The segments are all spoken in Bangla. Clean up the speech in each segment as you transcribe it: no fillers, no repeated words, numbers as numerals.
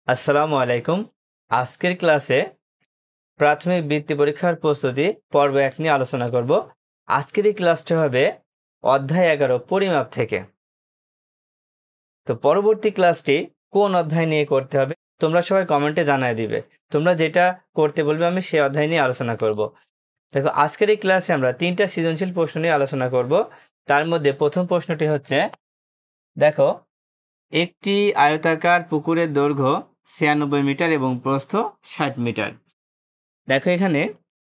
আসসালামু আলাইকুম। আজকের ক্লাসে প্রাথমিক বৃত্তি পরীক্ষার প্রস্তুতি পর্ব 1 নিয়ে আলোচনা করব। আজকের এই ক্লাসটা হবে অধ্যায় 11 পরিমাপ থেকে। তো পরবর্তী ক্লাসটি কোন অধ্যায় নিয়ে করতে হবে তোমরা সবাই কমেন্টে জানায় দিবে। তোমরা যেটা করতে বলবে আমি সেই অধ্যায় নিয়ে আলোচনা করব। দেখো, আজকের এই ক্লাসে আমরা 3টা সৃজনশীল প্রশ্ন নিয়ে আলোচনা করব। তার মধ্যে প্রথম প্রশ্নটি হচ্ছে, দেখো, একটি আয়তাকার পুকুরের দৈর্ঘ্য 96 মিটার এবং প্রস্থ 60 মিটার। দেখো, এখানে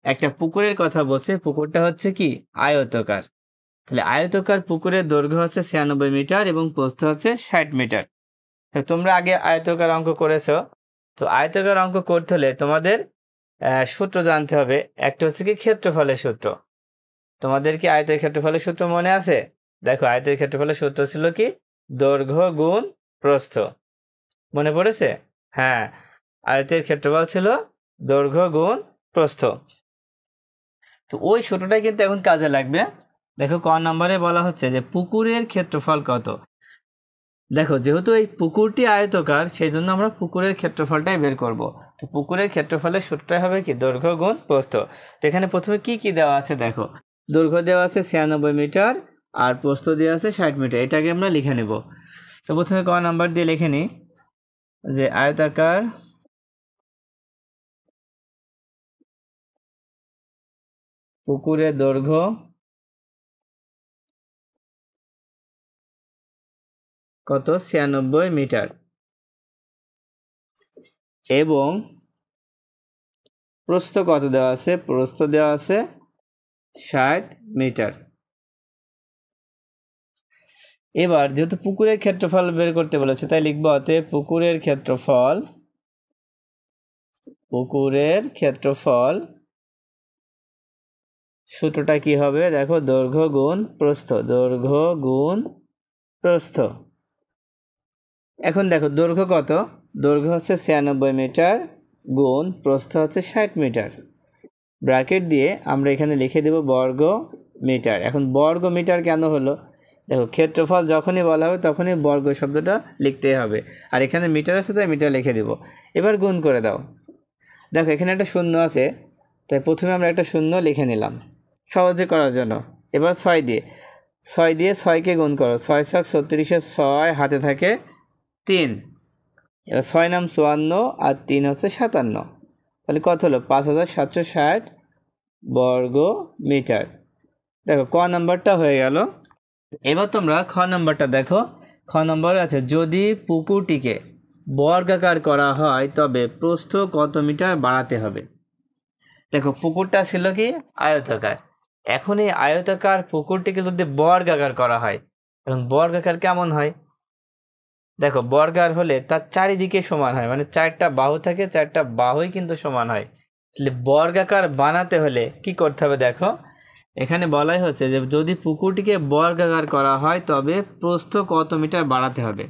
একটা পুকুরের কথা বলছে, পুকুরটা হচ্ছে কি আয়তাকার। তাহলে আয়তাকার পুকুরের দৈর্ঘ্য হচ্ছে 96 মিটার এবং প্রস্থ হচ্ছে 60 মিটার। তোমরা আগে আয়তাকার অঙ্ক করেছো, তো আয়তাকার অঙ্ক করতে হলে তোমাদের সূত্র জানতে হবে। একটা হচ্ছে কি ক্ষেত্রফলের সূত্র। তোমাদের কি আয়তের ক্ষেত্রফলের সূত্র মনে আছে? দেখো, আয়তের ক্ষেত্রফলের সূত্র ছিল কি দৈর্ঘ্য গুণ প্রস্থ। মনে পড়েছে? হ্যাঁ, আয়তের ক্ষেত্রফল ছিল দৈর্ঘ্য গুণ প্রস্থ। তো ওই সূত্রটাই কিন্তু এখন কাজে লাগবে। দেখো, ক নম্বরে বলা হচ্ছে যে পুকুরের ক্ষেত্রফল কত। দেখো, যেহেতু এই পুকুরটি আয়তাকার সেই জন্য আমরা পুকুরের ক্ষেত্রফলটাই বের করব। তো পুকুরের ক্ষেত্রফলের সূত্রটাই হবে কি দৈর্ঘ্য গুণ প্রস্থ। তো এখানে প্রথমে কি কি দেওয়া আছে দেখো, দৈর্ঘ্য দেওয়া আছে 96 মিটার আর প্রস্থ দেওয়া আছে 60 মিটার। এটাকে আমরা লিখে নেব। তো প্রথমে ক নাম্বার দিয়ে লিখে নিই যে আয়তাকার পুকুরের দৈর্ঘ্য কত 96 মিটার এবং প্রস্থ কত দেওয়া আছে, প্রস্থ দেওয়া আছে 60 মিটার। এবার যেহেতু পুকুরের ক্ষেত্রফল বের করতে বলেছে তাই লিখব অতএব পুকুরের ক্ষেত্রফল সূত্রটা কি হবে দেখো, দৈর্ঘ্য গুণ প্রস্থ, দৈর্ঘ্য গুণ প্রস্থ। এখন দেখো দৈর্ঘ্য কত, দৈর্ঘ্য হচ্ছে 96 মিটার গুণ প্রস্থ হচ্ছে 60 মিটার। ব্র্যাকেট দিয়ে আমরা এখানে লিখে দেব বর্গ মিটার। এখন বর্গ মিটার কেন হলো, দেখো ক্ষেত্রফল যখনই বলা হবে তখনই বর্গ শব্দটা লিখতে হবে, আর এখানে মিটার আছে তাই মিটার লিখে দেব। এবার গুণ করে দাও। দেখো এখানে একটা শূন্য আছে, তাই প্রথমে আমরা একটা শূন্য লিখে নিলাম সহজে করার জন্য। এবার 6 দিয়ে 6কে গুণ করো, 6 ছক 36, 6 হাতে থাকে 3। এবার 6 নাম 54 আর 3 হচ্ছে 57। তাহলে কত হলো 5760 বর্গ মিটার। দেখো ক নাম্বারটা হয়ে গেল। এবার তোমরা খ নাম্বারটা দেখো। খ নম্বর আছে, যদি পুকুরটিকে বর্গাকার করা হয় তবে প্রস্থ কত মিটার বাড়াতে হবে। দেখো, পুকুরটা ছিল কি আয়তাকার। এখন এই আয়তাকার পুকুরটিকে যদি বর্গাকার করা হয়, এখন বর্গাকার কেমন হয় দেখো, বর্গাকার হলে তার চারিদিকে সমান হয়, মানে 4টা বাহু থাকে, 4টা বাহুই কিন্তু সমান হয়। তাহলে বর্গাকার বানাতে হলে কি করতে হবে দেখো, এখানে বলাই হচ্ছে যে যদি পুকুরটিকে বর্গাকার করা হয় তবে প্রস্থ কত মিটার বাড়াতে হবে।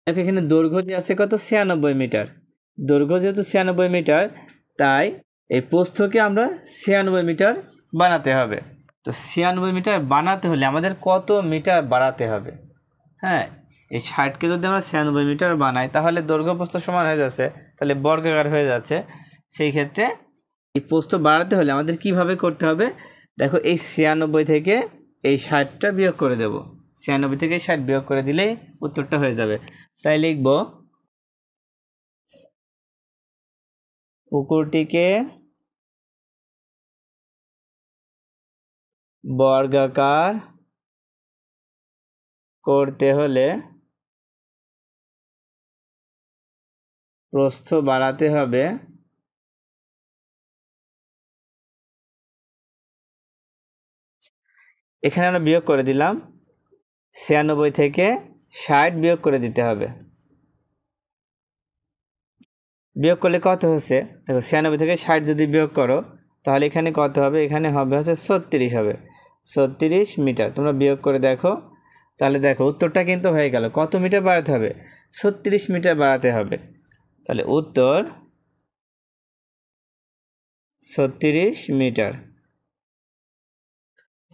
দেখো এখানে দৈর্ঘ্য যে আছে কত 96 মিটার। দৈর্ঘ্য যেহেতু 96 মিটার তাই এই প্রস্থকে আমরা 96 মিটার বানাতে হবে। তো 96 মিটার বানাতে হলে আমাদের কত মিটার বাড়াতে হবে। হ্যাঁ, এই 60কে যদি আমরা 96 মিটার বানাই তাহলে দৈর্ঘ্য প্রস্থ সমান হয়ে যাচ্ছে, তাহলে বর্গাকার হয়ে যাচ্ছে। সেই ক্ষেত্রে এই প্রস্থ বাড়াতে হলে আমাদের কিভাবে করতে হবে দেখো, এই 96 থেকে এই 60টা বিয়োগ করে দেব। 96 থেকে 60 বিয়োগ করে দিলেই উত্তরটা হয়ে যাবে। তাই লিখব পুকুরটিকে বর্গাকার করতে হলে প্রস্থ বাড়াতে হবে এখানে আমরা বিয়োগ করে দিলাম, 96 থেকে 60 বিয়োগ করে দিতে হবে। বিয়োগ করলে কত হচ্ছে দেখো, 96 থেকে 60 যদি বিয়োগ করো তাহলে এখানে কত হবে, এখানে হবে হচ্ছে 36 হবে, 36 মিটার। তোমরা বিয়োগ করে দেখো, তাহলে দেখো উত্তরটা কিন্তু হয়ে গেল। কত মিটার বাড়াতে হবে, 36 মিটার বাড়াতে হবে। তাহলে উত্তর 36 মিটার।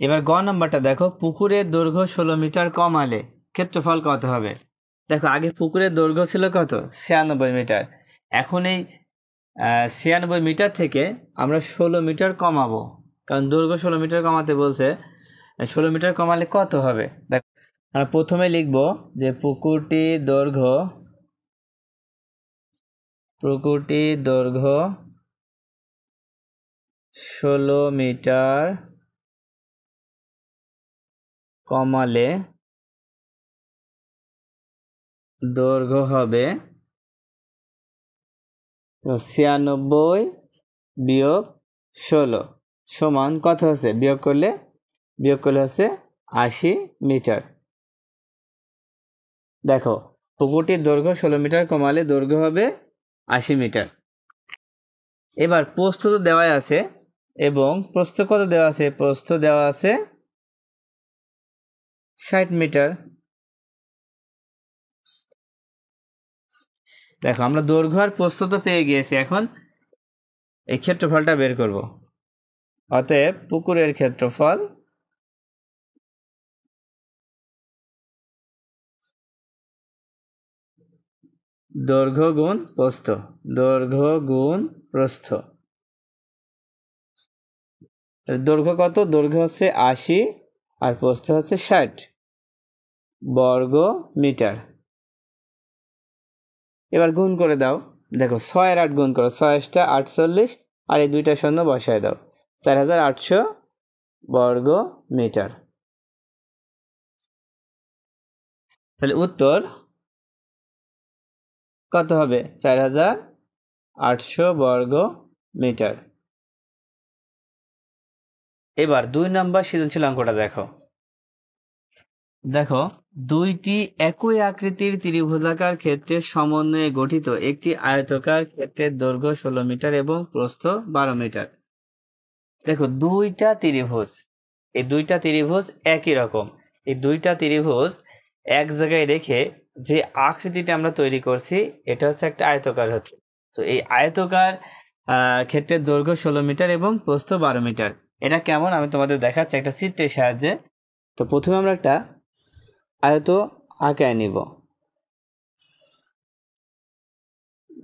এবার গ নাম্বারটা দেখো, পুকুরের দৈর্ঘ্য 16 মিটার কমালে ক্ষেত্রফল কত হবে। দেখো আগে পুকুরের দৈর্ঘ্য ছিল কত 96 মিটার, এখন এই 96 মিটার থেকে আমরা 16 মিটার কমাবো, কারণ দৈর্ঘ্য 16 মিটার কমাতে বলছে। 16 মিটার কমালে কত হবে দেখ, আমরা প্রথমে লিখব যে পুকুরটির দৈর্ঘ্য 16 মিটার কমালে দৈর্ঘ্য হবে 96 বিয়োগ 16 সমান কত হচ্ছে, বিয়োগ করলে হচ্ছে 80 মিটার। দেখো পুকুরটির দৈর্ঘ্য 16 মিটার কমালে দৈর্ঘ্য হবে 80 মিটার। এবার প্রস্থ তো দেওয়াই আছে, এবং প্রস্থ কত দেওয়া আছে, প্রস্থ দেওয়া আছে 60 মিটার। দেখো আমরা দৈর্ঘ্য আর প্রস্থ তো পেয়ে গিয়েছি, এখন এই ক্ষেত্রফলটা বের করব। অতএব পুকুরের ক্ষেত্রফল দৈর্ঘ্য গুণ প্রস্থ, দৈর্ঘ্য গুণ প্রস্থ। দৈর্ঘ্য কত, দৈর্ঘ্য হচ্ছে 80 আর প্রস্থ হচ্ছে 60 বর্গ মিটার। এবার গুণ করে দাও, দেখো 6 আর 8 গুণ করো, 6 × 48 আর এই দুইটা শূন্য বসায় দাও, 4800 বর্গ মিটার। তাহলে উত্তর কত হবে, 4800 বর্গ মিটার। এবার 2 নম্বর সৃজনশীল অঙ্কটা দেখো। দেখো দুইটি একই আকৃতির ত্রিভুজাকার ক্ষেত্রের সমন্বয়ে গঠিত একটি আয়তকার ক্ষেত্রের দৈর্ঘ্য 16 মিটার এবং প্রস্থ 12 মিটার। দেখো দুইটা ত্রিভুজ, এই দুইটা ত্রিভুজ একই রকম, এই দুইটা ত্রিভুজ এক জায়গায় রেখে যে আকৃতিটা আমরা তৈরি করছি এটা হচ্ছে একটা আয়তকার হচ্ছে। তো এই আয়তকার ক্ষেত্রের দৈর্ঘ্য 16 মিটার এবং প্রস্থ 12 মিটার। এটা কেমন আমি তোমাদের দেখাচ্ছি একটা চিত্রের সাহায্যে। তো প্রথমে আমরা একটা আয়ত আঁকায় নিব,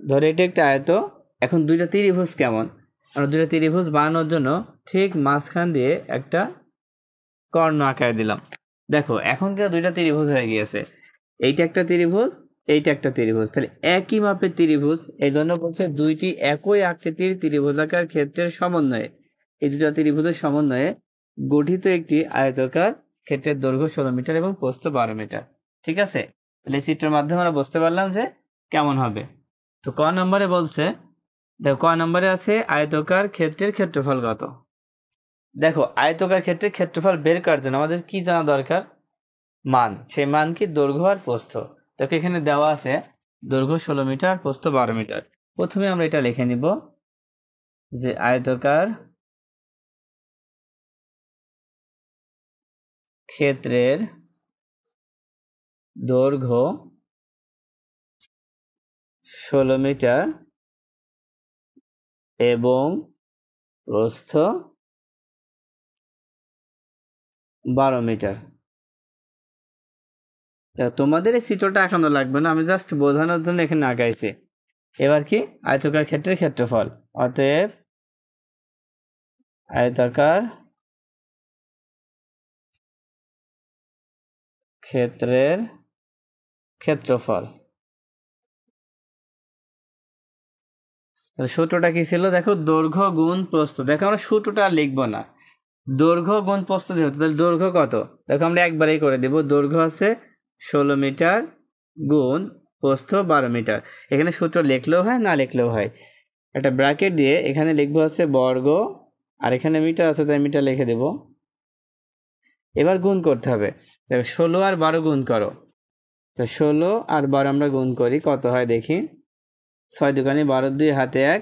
ধরে এটা একটা আয়ত। এখন দুইটা ত্রিভুজ কেমন, আমরা দুইটা ত্রিভুজ বানানোর জন্য ঠিক মাঝখান দিয়ে একটা কর্ণ আঁকায় দিলাম। দেখো এখন কিন্তু দুইটা ত্রিভুজ হয়ে গিয়েছে, এইটা একটা ত্রিভুজ, এইটা একটা ত্রিভুজ, তাহলে একই মাপের ত্রিভুজ। এই জন্য বলছে দুইটি একই আকৃতির ত্রিভুজাকার ক্ষেত্রের সমন্বয়ে, এই দুটা ত্রিভুজের সমন্বয়ে গঠিত একটি আয়তকার ক্ষেত্রের দৈর্ঘ্য 16 মিটার এবং প্রস্থ 12 মিটার। ঠিক আছে, তাহলে চিত্রের মাধ্যমে আমরা বুঝতে পারলাম যে কেমন হবে। তো ক নম্বরে বলছে, দেখো ক নম্বরে আছে আয়তকার ক্ষেত্রের ক্ষেত্রফল কত। দেখো আয়তকার ক্ষেত্রে ক্ষেত্রফল বের করার জন্য আমাদের কি জানা দরকার, মান। সেই মান কি, দৈর্ঘ্য আর প্রস্থ। দেখো এখানে দেওয়া আছে দৈর্ঘ্য 16 মিটার, প্রস্থ 12 মিটার। প্রথমে আমরা এটা লিখে নিব যে আয়তকার ক্ষেত্রের দৈর্ঘ্য 16 মিটার এবং প্রস্থ 12 মিটার। তোমাদের এই চিত্রটা আঁকানো লাগবে না, আমি জাস্ট বোঝানোর জন্য এখানে আঁকাইছি। এবার কি, আয়তকার ক্ষেত্রের ক্ষেত্রফল, অতএব আয়তাকার ক্ষেত্রের ক্ষেত্রফল। সূত্রটা কি ছিল, দেখো দৈর্ঘ্য গুণ প্রস্থ। দেখো আমরা সূত্রটা আর লিখবো না, দৈর্ঘ্য গুণ প্রস্থ যেহেতু, তাহলে দৈর্ঘ্য কত, দেখো আমরা একবারেই করে দেব। দৈর্ঘ্য আছে 16 মিটার গুণ প্রস্থ 12 মিটার। এখানে সূত্র লিখলেও হয়, না লিখলেও হয়। একটা ব্র্যাকেট দিয়ে এখানে লিখবো হচ্ছে বর্গ, আর এখানে মিটার আছে তাই মিটার লিখে দেব। এবার গুণ করতে হবে, দেখো 16 আর 12 গুণ করো। তো 16 আর 12 আমরা গুণ করি, কত হয় দেখি। 6 দুখানি 12, 2 হাতে 1,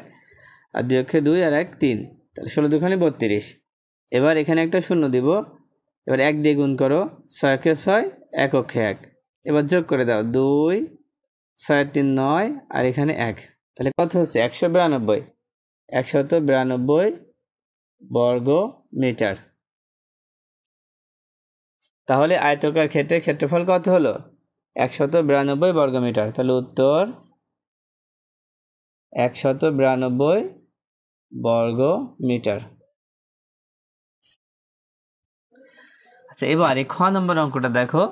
আর 2 অক্ষে 2 আর 1 3, তাহলে 16 দুখানি 32। এবার এখানে একটা শূন্য দিব, এবার 1 দিয়ে গুণ করো, 6 অক্ষে 6, 1 অক্ষে 1। এবার যোগ করে দাও, 2 6 3 9 আর এখানে 1, তাহলে কত হচ্ছে 192, 192 বর্গ মিটার। তাহলে আয়তকার ক্ষেত্রের ক্ষেত্রফল কত হলো, 192 বর্গ মিটার। তাহলে উত্তর 192 বর্গ মিটার। আচ্ছা, এবার খ নম্বর অঙ্কটা দেখো,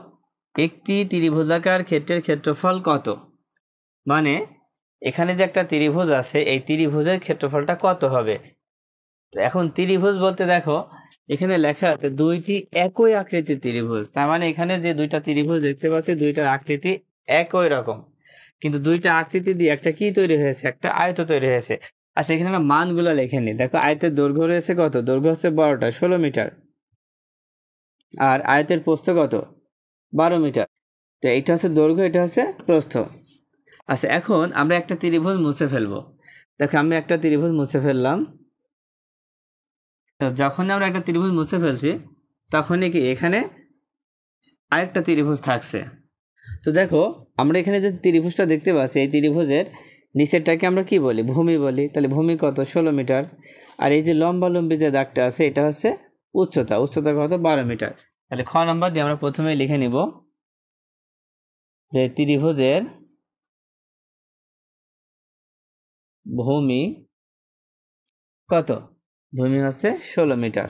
একটি ত্রিভুজাকার ক্ষেত্রের ক্ষেত্রফল কত? মানে এখানে যে একটা ত্রিভুজ আছে, এই ত্রিভুজের ক্ষেত্রফলটা কত হবে? এখন ত্রিভুজ বলতে দেখো এখানে লেখা আছে দুইটি একই আকৃতির ত্রিভুজ, তার মানে এখানে যে দুইটা ত্রিভুজ দেখতে পাচ্ছি দুইটার আকৃতি একই রকম, কিন্তু দুইটা আকৃতি দিয়ে একটা কি তৈরি হয়েছে? একটা আয়ত তৈরি হয়েছে। আচ্ছা, এখানে আমরা মানগুলো লিখে নিই। দেখো আয়তের দৈর্ঘ্য রয়েছে কত? দৈর্ঘ্য হচ্ছে 12টা, 16 মিটার। আর আয়তের প্রস্থ কত? 12 মিটার। তো এটা হচ্ছে দৈর্ঘ্য, এটা হচ্ছে প্রস্থ। আচ্ছা, এখন আমরা একটা ত্রিভুজ মুছে ফেলবো। দেখো আমি একটা ত্রিভুজ মুছে ফেললাম। তো যখন আমরা একটা ত্রিভুজ মুছে ফেলছি তখনই কি এখানে আরেকটা ত্রিভুজ থাকছে। তো দেখো আমরা এখানে যে ত্রিভুজটা দেখতে পাচ্ছি, এই ত্রিভুজের নিচেরটাকে আমরা কি বলি? ভূমি বলি। তাহলে ভূমি কত? 16 মিটার। আর এই যে লম্বালম্বি যে দাগটা আছে এটা হচ্ছে উচ্চতা। উচ্চতা কত? 12 মিটার। তাহলে খ নম্বর দিয়ে আমরা প্রথমে লিখে নিব যে ত্রিভুজের ভূমি কত? ভূমি হচ্ছে 16 মিটার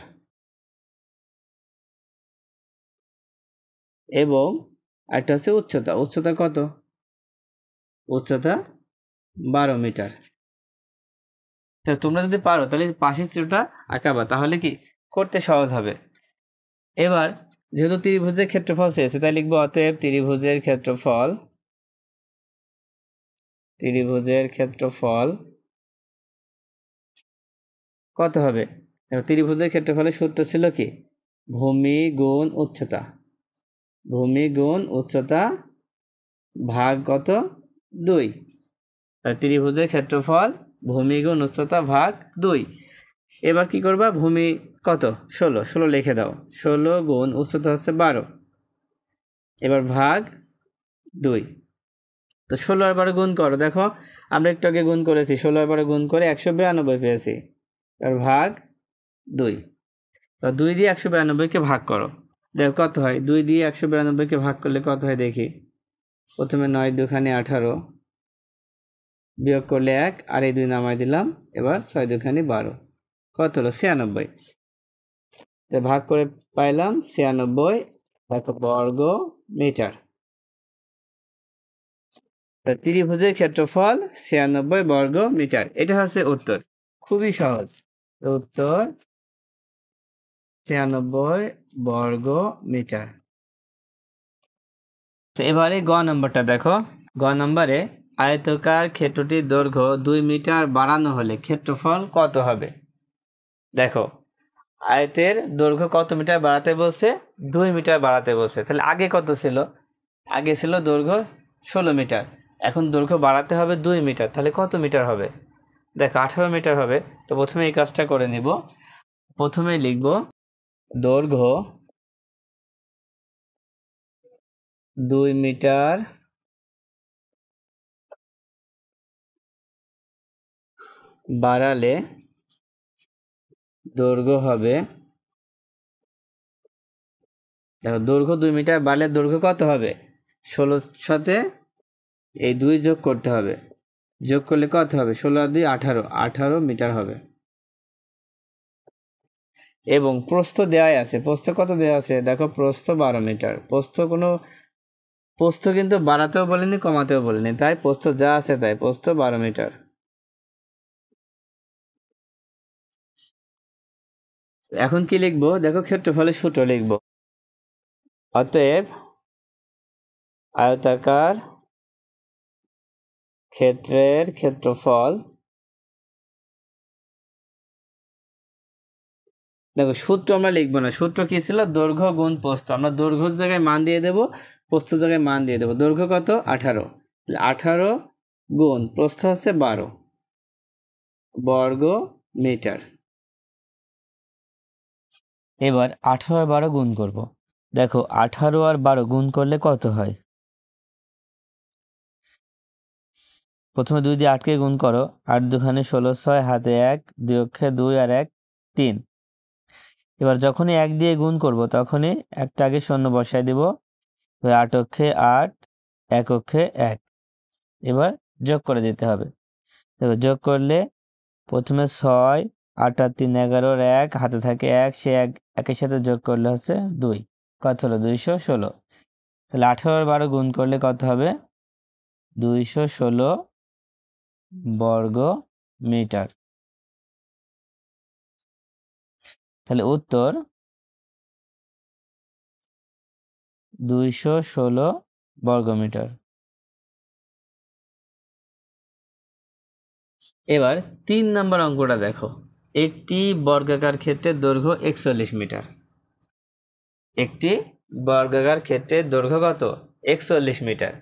এবং একটা হচ্ছে উচ্চতা। উচ্চতা কত? উচ্চতা 12 মিটার। তো তোমরা যদি পারো তাহলে পাশের চিত্রটা আঁকাবা, তাহলে কি করতে সহজ হবে। এবার যেহেতু ত্রিভুজের ক্ষেত্রফল চেয়েছে তাই লিখবো অতএব ত্রিভুজের ক্ষেত্রফল কত হবে? ত্রিভুজের ক্ষেত্রফলের সূত্র ছিল কি? ভূমি গুণ উচ্চতা। ভূমি গুণ উচ্চতা ভাগ কত? 2। ত্রিভুজের ক্ষেত্রফল ভূমি গুণ উচ্চতা ভাগ 2। এবার কি করবা? ভূমি কত? 16 লিখে দাও। 16 গুণ উচ্চতা হচ্ছে 12, এবার ভাগ 2। তো 16 আর 12 গুণ করো। দেখো আমরা একটু আগে গুণ করেছি, 16 আর 12 গুণ করে 192 পেয়েছি। এবার ভাগ 2। 2 দিয়ে 192কে ভাগ করো, দেখো কত হয়। 2 দিয়ে 192কে ভাগ করলে কত হয় দেখি। প্রথমে 9 দুখানে 18, বিয়োগ করলে 1, আর এই 2 নামাই দিলাম। এবার 6 দুখানে 12, কত হলো? 96। তো ভাগ করে পাইলাম 96 বর্গ মিটার। ত্রিভুজের ক্ষেত্রফল 96 বর্গ মিটার। এটা হচ্ছে উত্তর। খুবই সহজ। উত্তর 96 বর্গ মিটার। এবারে গ নম্বরটা দেখো। গ নম্বরে আয়তকার ক্ষেত্রটির দৈর্ঘ্য 2 মিটার বাড়ানো হলে ক্ষেত্রফল কত হবে? দেখো আয়তের দৈর্ঘ্য কত মিটার বাড়াতে বলছে? 2 মিটার বাড়াতে বলছে। তাহলে আগে কত ছিল? আগে ছিল দৈর্ঘ্য 16 মিটার, এখন দৈর্ঘ্য বাড়াতে হবে 2 মিটার। তাহলে কত মিটার হবে? দেখো 18 মিটার হবে। তো প্রথমে এই কাজটা করে নিব। প্রথমে লিখব দৈর্ঘ্য 2 মিটার বাড়ালে দৈর্ঘ্য হবে, দেখো দৈর্ঘ্য 2 মিটার বাড়লে দৈর্ঘ্য কত হবে? 16 সাথে এই 2 যোগ করতে হবে। যোগ করলে কত হবে? 16 আর 2 18, 18 মিটার হবে। এবং প্রস্থ দেওয়াই আছে। প্রস্থ কত দেওয়া আছে? দেখো প্রস্থ 12 মিটার। প্রস্থ কিন্তু বাড়াতেও বলেনি কমাতেও বলেনি, তাই প্রস্থ যা আছে তাই, প্রস্থ 12 মিটার। এখন কি লিখবো? দেখো ক্ষেত্রফলের সূত্র লিখবো। অতএব আয়তাকার ক্ষেত্রের ক্ষেত্রফল, দেখো সূত্র আমরা লিখবো না। সূত্র কি ছিল? দৈর্ঘ্য গুণ প্রস্থ। আমরা দৈর্ঘ্যের জায়গায় মান দিয়ে দেবো, প্রস্থের জায়গায় মান দিয়ে দেবো। দৈর্ঘ্য কত? 18, 18 গুণ প্রস্থ হচ্ছে 12 বর্গ মিটার। এবার 18 আর 12 গুণ করব। দেখো 18 আর 12 গুণ করলে কত হয়? প্রথমে 2 দিয়ে 8কে গুণ করো। 8 দুখানে 16, 6 হাতে 1, 2 অক্ষে 2 আর 1 3। এবার যখনই 1 দিয়ে গুণ করব তখনই একটা আগে শূন্য বসায় দিব। 8 অক্ষে 8, 1 অক্ষে 1। এবার যোগ করে দিতে হবে। দেখো যোগ করলে প্রথমে 6, 8 আর 3 11, 1 হাতে থাকে 1, সে একের সাথে যোগ করলে হচ্ছে 2, কত হলো 216। তাহলে 18 আর 12 গুণ করলে কত হবে 216 বর্গ মিটার। তাহলে উত্তর 216 বর্গমিটার। এবার 3 নম্বর অঙ্কটা দেখো, একটি বর্গাকার ক্ষেত্রের দৈর্ঘ্য 41 মিটার। একটি বর্গাকার ক্ষেত্রের দৈর্ঘ্য কত 41 মিটার।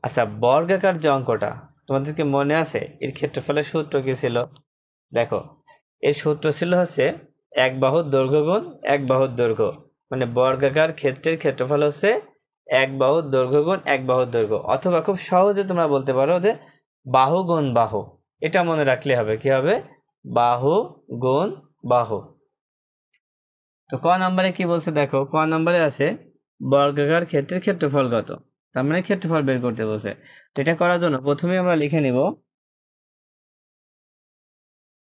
আচ্ছা, বর্গাকার যে অঙ্কটা তোমাদেরকে মনে আছে, এর ক্ষেত্রফলের সূত্র কি ছিল? দেখো, এর সূত্র ছিল হচ্ছে এক বাহুর দৈর্ঘ্য গুণ এক বাহুর দৈর্ঘ্য, মানে বর্গাকার ক্ষেত্রের ক্ষেত্রফল হচ্ছে এক বাহুর দৈর্ঘ্য গুণ এক বাহুর দৈর্ঘ্য, অথবা খুব সহজে তোমরা বলতে পারো যে বাহু গুণ বাহু। এটা মনে রাখলে হবে, কি হবে বাহু গুণ বাহু। তো ক নম্বরে কি বলছে দেখো, ক নম্বরে আছে বর্গাকার ক্ষেত্রের ক্ষেত্রফল কত, তার মানে ক্ষেত্রফল বের করতে বলছে। তো এটা করার জন্য প্রথমে আমরা লিখে নিব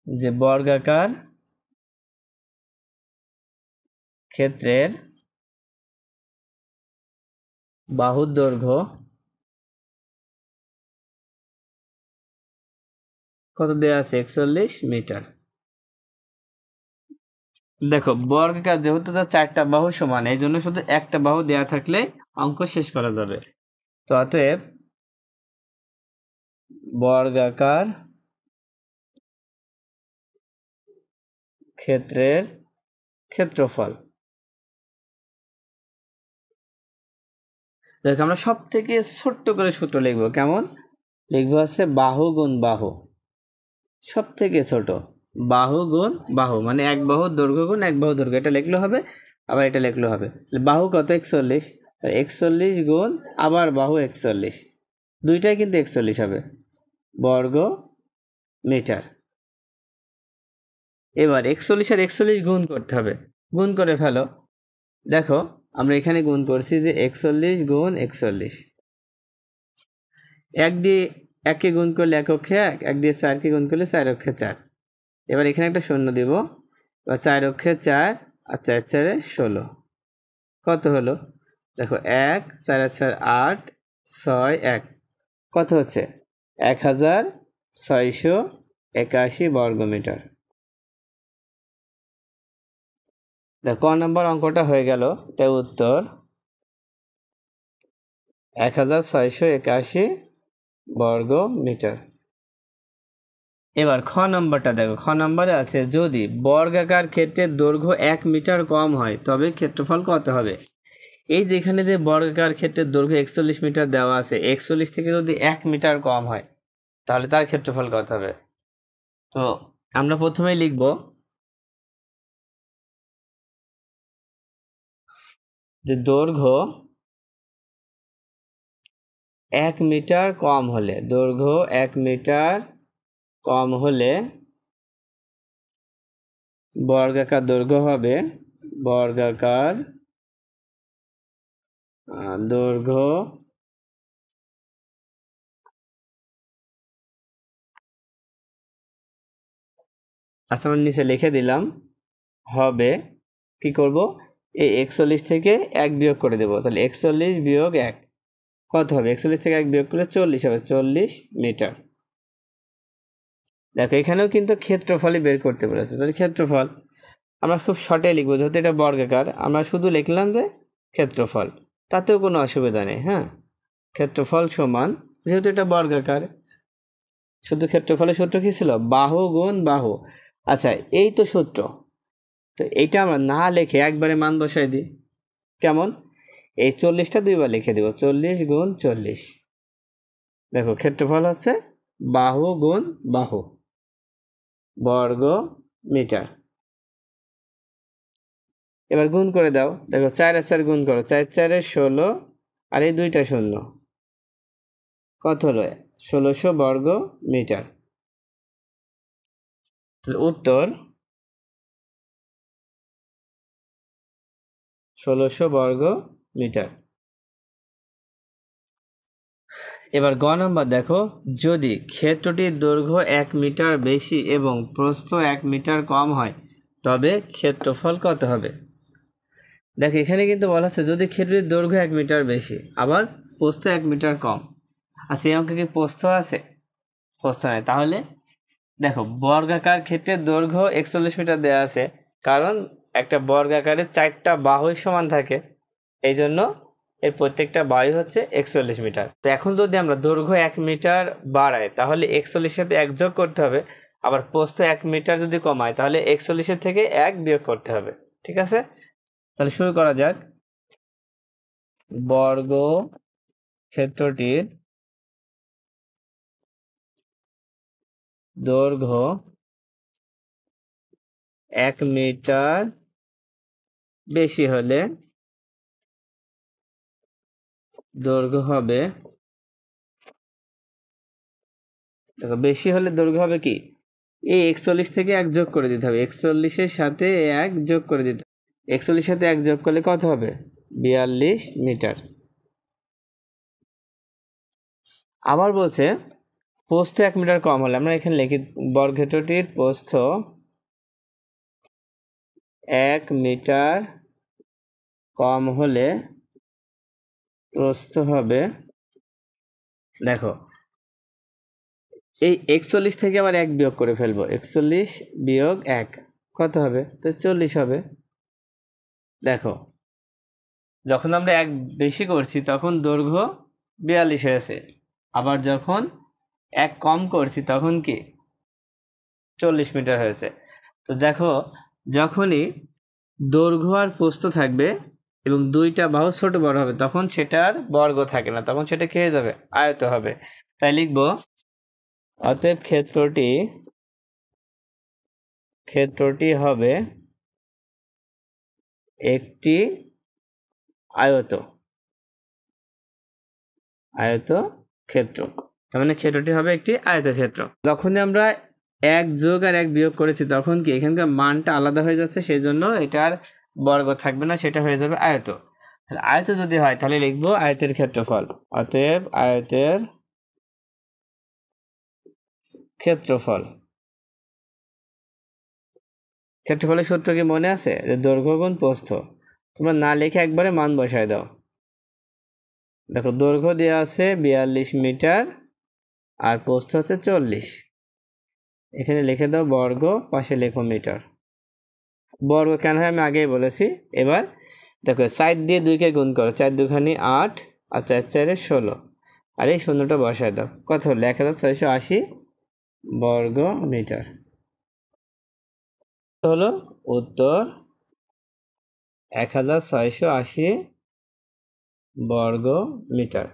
যে বর্গাকার ক্ষেত্রের বাহুর দৈর্ঘ্য কত দেয়া আছে 41 মিটার। দেখো বর্গাকার যেহেতু তার 4টা বাহু সমান, এই জন্য শুধু একটা বাহু দেয়া থাকলে অঙ্ক শেষ করা যাবে। তো অতএব বর্গাকার ক্ষেত্রের ক্ষেত্রফল, দেখো আমরা সব থেকে ছোট্ট করে সূত্র লিখবো, কেমন লিখবো আছে বাহু গুণ বাহু, সব থেকে ছোট বাহু গুণ বাহু, মানে এক বাহুর দৈর্ঘ্য গুণ এক বাহুর দৈর্ঘ্য, এটা লিখলে হবে। আবার এটা লিখলে হবে, বাহু কত 41, 41 গুণ আবার বাহু 41, দুইটাই কিন্তু 41 হবে বর্গ মিটার। এবার 41 আর 41 গুণ করতে হবে, গুণ করে ফেলো। দেখো আমরা এখানে গুণ করছি যে 41 গুণ 41, এক দিয়ে এককে গুণ করলে এক অক্ষে এক, এক দিয়ে 4কে গুণ করলে 4 অক্ষে 4। এবার এখানে একটা শূন্য দিব, বা 4 অক্ষে 4 আর 4 4 16, কত হলো দেখো 1 4 আর 4 8 6 1, কত হচ্ছে 1681 বর্গমিটার। দেখো ক নম্বর অঙ্কটা হয়ে গেল, তাই উত্তর 1681 বর্গ মিটার। এবার খ নম্বরটা দেখো, খ নম্বরে আছে যদি বর্গাকার ক্ষেত্রের দৈর্ঘ্য 1 মিটার কম হয় তবে ক্ষেত্রফল কত হবে। এই যেখানে যে বর্গাকার ক্ষেত্রের দৈর্ঘ্য 41 মিটার দেওয়া আছে, 41 থেকে যদি 1 মিটার কম হয় তাহলে তার ক্ষেত্রফল কত হবে। তো আমরা প্রথমেই লিখব যে দৈর্ঘ্য 1 মিটার কম হলে, দৈর্ঘ্য 1 মিটার কম হলে বর্গাকার দৈর্ঘ্য হবে, বর্গাকার দৈর্ঘ্য আচ্ছা আমরা নিচে লিখে দিলাম হবে, কি করব এই 41 থেকে 1 বিয়োগ করে দেব, তাহলে 41 বিয়োগ 1 কত হবে, 41 থেকে 1 বিয়োগ করলে 40 হবে, 40 মিটার। দেখো এখানেও কিন্তু ক্ষেত্রফলই বের করতে বলেছে, তাহলে ক্ষেত্রফল আমরা খুব শর্টে লিখবো, যেহেতু এটা বর্গাকার আমরা শুধু লিখলাম যে ক্ষেত্রফল, তাতেও কোনো অসুবিধা নেই। হ্যাঁ, ক্ষেত্রফল সমান, যেহেতু এটা বর্গাকার, শুধু ক্ষেত্রফলের সূত্র কি ছিল বাহু গুণ বাহু। আচ্ছা এই তো সূত্র, তো এইটা আমরা না লিখে একবারে মান বসাই দিই, কেমন এই 40টা দুইবার লিখে দিব, 40 গুণ 40, দেখো ক্ষেত্রফল হচ্ছে বাহু গুণ বাহু বর্গ মিটার। এবার গুণ করে দাও, দেখো 4 আর 4 গুণ করো, 4 4 16 আর এই দুইটা শূন্য, কত হলো 1600 বর্গ মিটার। উত্তর 1600 বর্গ মিটার। এবার গ নম্বর দেখো, যদি ক্ষেত্রটির দৈর্ঘ্য 1 মিটার বেশি এবং প্রস্থ 1 মিটার কম হয় তবে ক্ষেত্রফল কত হবে? দেখো এখানে কিন্তু বলা আছে যদি ক্ষেত্রটির দৈর্ঘ্য 1 মিটার বেশি আবার প্রস্থ 1 মিটার কম। আর সেই অঙ্কে কি প্রস্থ আছে? প্রস্থ নাই। তাহলে দেখো বর্গাকার ক্ষেত্রের দৈর্ঘ্য 41 মিটার দেওয়া আছে, কারণ একটা বর্গাকারের 4টা বাহুই সমান থাকে, এই জন্য এর প্রত্যেকটা বাহু হচ্ছে 41 মিটার। তো এখন যদি আমরা দৈর্ঘ্য 1 মিটার বাড়াই তাহলে 41-এর সাথে 1 যোগ করতে হবে, আবার প্রস্থ 1 মিটার যদি কমায় তাহলে 41-এর থেকে 1 বিয়োগ করতে হবে। ঠিক আছে, তাহলে শুরু করা যাক। বর্গ ক্ষেত্রটির দৈর্ঘ্য 1 মিটার বেশি হলে দৈর্ঘ্য হবে, দেখো বেশি হলে দৈর্ঘ্য হবে কি, এই 41 থেকে 1 যোগ করে দিতে হবে, 41-এর সাথে 1 যোগ করে দিতে হবে। 41-এর সাথে 1 যোগ করলে কত হবে? 42 মিটার। আবার বলছে প্রস্থ 1 মিটার কম হলে, আমরা এখানে লিখি বর্গক্ষেত্রটির প্রস্থ 1 মিটার কম হলে প্রস্থ হবে, দেখো এই 41 থেকে আবার 1 বিয়োগ করে ফেলবো, 41 বিয়োগ 1 কত হবে? তো 40 হবে। দেখো যখন আমরা 1 বেশি করছি তখন দৈর্ঘ্য 42 হয়েছে, আবার যখন 1 কম করছি তখন কি 40 মিটার হয়েছে। তো দেখো যখনই দৈর্ঘ্য আর প্রস্থ থাকবে এবং দুইটা বাহু ছোট বড় হবে তখন সেটার বর্গ থাকে না, তখন সেটা কি হয়ে যাবে? আয়ত হবে। তাই লিখবো অতএব ক্ষেত্রটি হবে একটি আয়ত ক্ষেত্র। তার মানে ক্ষেত্রটি হবে একটি আয়তক্ষেত্র। যখনই আমরা 1 যোগ আর 1 বিয়োগ করেছি তখন কি এখানকার মানটা আলাদা হয়ে যাচ্ছে, সেই জন্য এটার বর্গ থাকবে না, সেটা হয়ে যাবে আয়ত। আয়ত যদি হয় তাহলে লিখবো আয়তের ক্ষেত্রফল। অতএব আয়তের ক্ষেত্রফলের সূত্র কি মনে আছে? যে দৈর্ঘ্য গুণ প্রস্থ। তোমরা না লিখে একবারে মান বসায় দাও। দেখো দৈর্ঘ্য দেওয়া আছে 42 মিটার আর প্রস্থ আছে 40। এখানে লিখে দাও বর্গ, পাশে লেখো মিটার। বর্গ কেন হয় আমি আগেই বলেছি। এবার দেখো 4 দিয়ে 2কে গুণ করো, 4 দুখানি 8 আর 4 4 16, আর এই শূন্যটা বসায় দাও। কত হলো? 1680 বর্গ মিটার হলো উত্তর। 1680 বর্গ মিটার।